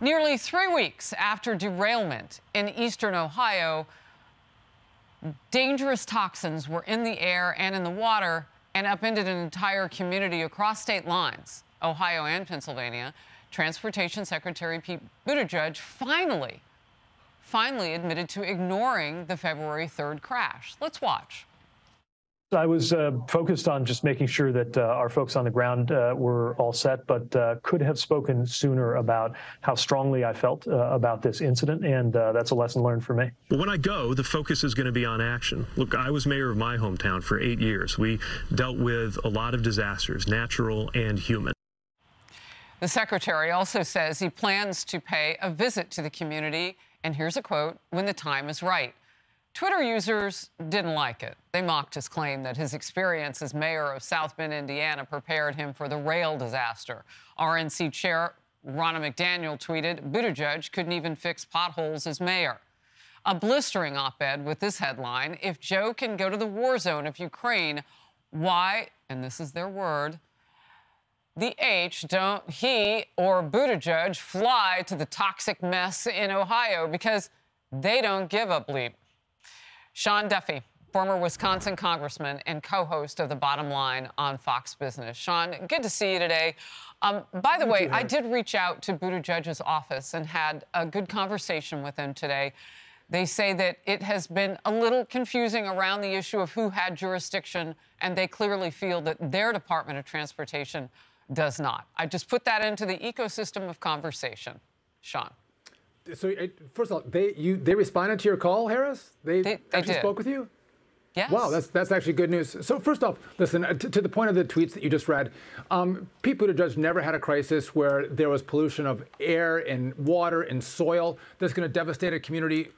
Nearly 3 weeks after derailment in eastern Ohio, dangerous toxins were in the air and in the water and upended an entire community across state lines, Ohio and Pennsylvania. Transportation Secretary Pete Buttigieg finally admitted to ignoring the February 3rd crash. Let's watch. I was focused on just making sure that our folks on the ground were all set, but could have spoken sooner about how strongly I felt about this incident, and that's a lesson learned for me. Well, when I go, the focus is going to be on action. Look, I was mayor of my hometown for 8 years. We dealt with a lot of disasters, natural and human. The secretary also says he plans to pay a visit to the community, and here's a quote, when the time is right. Twitter users didn't like it. They mocked his claim that his experience as mayor of South Bend, Indiana, prepared him for the rail disaster. RNC Chair Ronna McDaniel tweeted, Buttigieg couldn't even fix potholes as mayor. A blistering op-ed with this headline, if Joe can go to the war zone of Ukraine, why, and this is their word, the H, don't he or Buttigieg fly to the toxic mess in Ohio because they don't give a bleep. Sean Duffy, former Wisconsin congressman and co-host of The Bottom Line on Fox Business. Sean, good to see you today. By the way, I did reach out to Buttigieg's office and had a good conversation with him today. They say that it has been a little confusing around the issue of who had jurisdiction, and they clearly feel that their Department of Transportation does not. I just put that into the ecosystem of conversation. Sean. So, first of all, they responded to your call, Harris? They actually spoke with you? Yes. Wow, that's actually good news. So first off, listen, to the point of the tweets that you just read, Pete Buttigieg never had a crisis where there was pollution of air and water and soil that's going to devastate a community,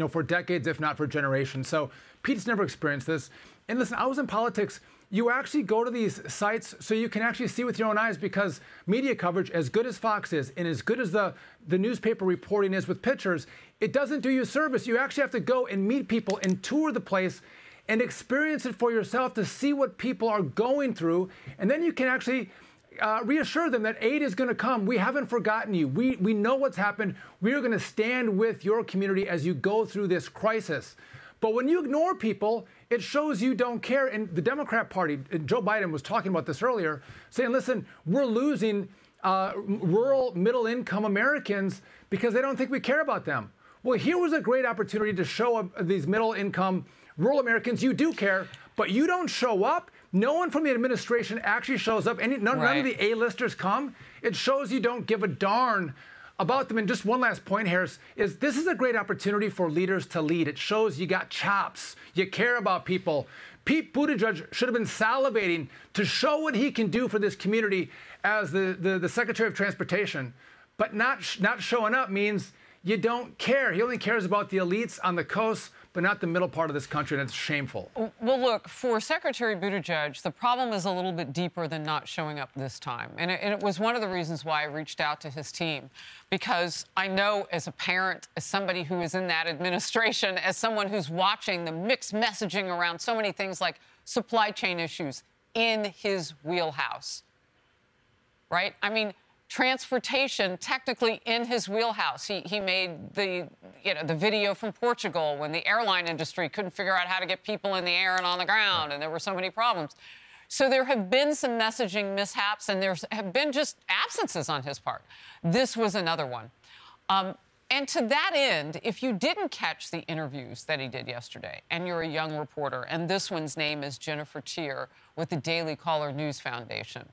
for decades, if not for generations. So Pete's never experienced this. And listen, I was in politics. You actually go to these sites so you can actually see with your own eyes, because media coverage, as good as Fox is and as good as the newspaper reporting is with pictures, it doesn't do you a service. You actually have to go and meet people and tour the place and experience it for yourself to see what people are going through. And then you can actually reassure them that aid is going to come. We haven't forgotten you. We know what's happened. We are going to stand with your community as you go through this crisis. But when you ignore people, it shows you don't care. And the Democrat Party, Joe Biden was talking about this earlier, saying, listen, we're losing rural middle-income Americans because they don't think we care about them. Well, here was a great opportunity to show these middle-income rural Americans you do care, but you don't show up. No one from the administration actually shows up. None of the A-listers come. It shows you don't give a darn about them. And just one last point, Harris, is this is a great opportunity for leaders to lead. It shows you got chops. You care about people. Pete Buttigieg should have been salivating to show what he can do for this community as the Secretary of Transportation. But not showing up means you don't care. He only cares about the elites on the coast, but not the middle part of this country, and it's shameful. Well, look, for Secretary Buttigieg, the problem is a little bit deeper than not showing up this time. And it was one of the reasons why I reached out to his team, because I know as a parent, as somebody who is in that administration, as someone who's watching the mixed messaging around so many things like supply chain issues in his wheelhouse, right? I mean, transportation technically in his wheelhouse. He made the video from Portugal when the airline industry couldn't figure out how to get people in the air and on the ground, and there were so many problems. So there have been some messaging mishaps, and there have been just absences on his part. This was another one. And to that end, if you didn't catch the interviews that he did yesterday, and you're a young reporter, and this one's name is Jennifer Tier with the Daily Caller News Foundation,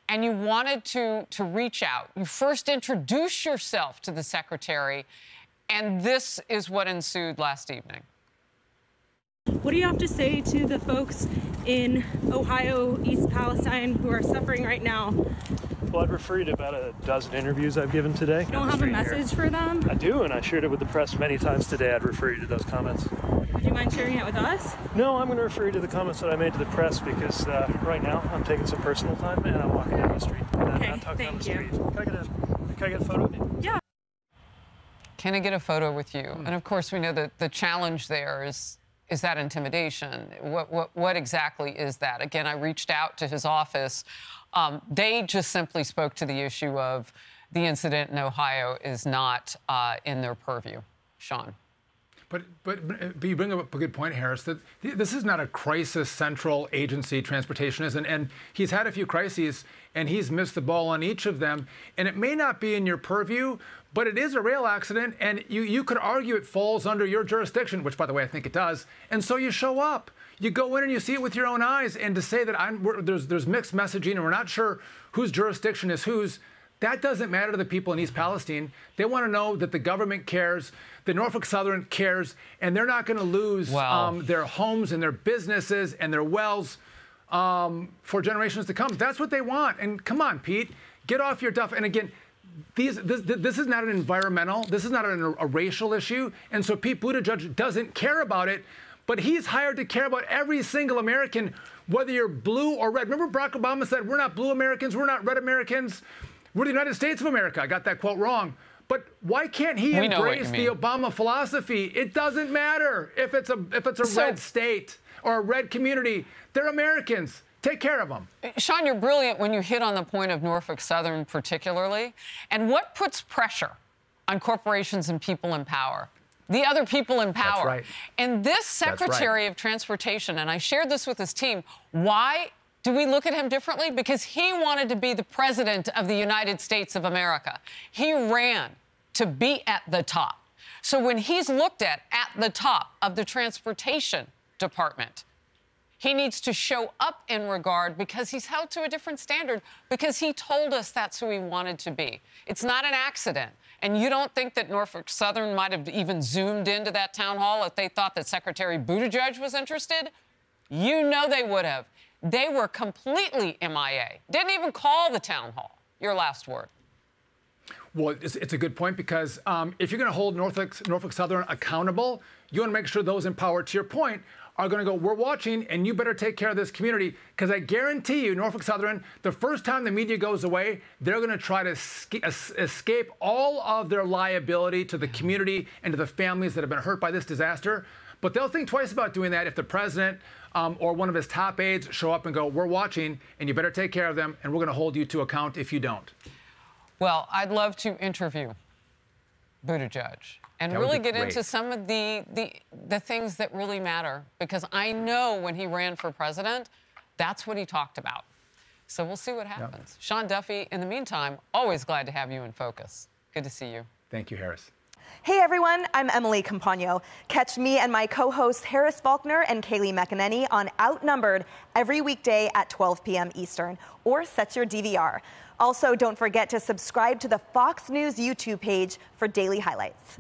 and you wanted to reach out, you first introduced yourself to the secretary, and this is what ensued last evening. What do you have to say to the folks in Ohio, East Palestine, who are suffering right now? Well, I'd refer you to about a dozen interviews I've given today. You don't have a message for them? I do, and I shared it with the press many times today. I'd refer you to those comments. Would you mind sharing it with us? No, I'm going to refer you to the comments that I made to the press, because right now I'm taking some personal time and I'm walking down the street. Okay, thank you. Can I get a photo with you? Yeah. Can I get a photo with you? And of course, we know that the challenge there is that intimidation? What exactly is that? Again, I reached out to his office. They just simply spoke to the issue of the incident in Ohio is not in their purview. Sean. But you bring up a good point, Harris, that this is not a crisis central agency, transportation isn't. And he's had a few crises, and he's missed the ball on each of them. And it may not be in your purview, but it is a rail accident, and you could argue it falls under your jurisdiction, which, by the way, I think it does. And so you show up. You go in and you see it with your own eyes. And to say that there's mixed messaging and we're not sure whose jurisdiction is whose, that doesn't matter to the people in East Palestine. They want to know that the government cares, that Norfolk Southern cares, and they're not going to lose their homes and their businesses and their wells for generations to come. That's what they want. And come on, Pete, get off your duff. And again, this is not an environmental, this is not a racial issue. And so Pete Buttigieg doesn't care about it, but he's hired to care about every single American, whether you're blue or red. Remember Barack Obama said, we're not blue Americans, we're not red Americans, we're the United States of America. I got that quote wrong. But why can't he embrace the Obama philosophy? It doesn't matter if it's a red state or a red community. They're Americans. Take care of them. Sean, you're brilliant when you hit on the point of Norfolk Southern particularly. And what puts pressure on corporations and people in power? The other people in power. That's right. And this Secretary of Transportation, and I shared this with his team, why do we look at him differently? Because he wanted to be the president of the United States of America. He ran to be at the top. So when he's looked at the top of the transportation department, he needs to show up in regard because he's held to a different standard because he told us that's who he wanted to be. It's not an accident. And you don't think that Norfolk Southern might have even zoomed into that town hall if they thought that Secretary Buttigieg was interested? You know they would have. They were completely MIA. Didn't even call the town hall. Your last word. Well, it's a good point because if you're going to hold Norfolk Southern accountable, you want to make sure those in power, to your point, are going to go, we're watching, and you better take care of this community. Because I guarantee you, Norfolk Southern, the first time the media goes away, they're going to try to escape all of their liability to the community and to the families that have been hurt by this disaster. But they'll think twice about doing that if the president or one of his top aides show up and go, we're watching, and you better take care of them, and we're going to hold you to account if you don't. Well, I'd love to interview Buttigieg and really get into some of the things that really matter, because I know when he ran for president, that's what he talked about. So we'll see what happens. Yep. Sean Duffy, in the meantime, always glad to have you in focus. Good to see you. Thank you, Harris. Hey everyone, I'm Emily Campagno. Catch me and my co-hosts Harris Faulkner and Kaylee McEnany on Outnumbered every weekday at 12 p.m. Eastern, or set your DVR. Also, don't forget to subscribe to the Fox News YouTube page for daily highlights.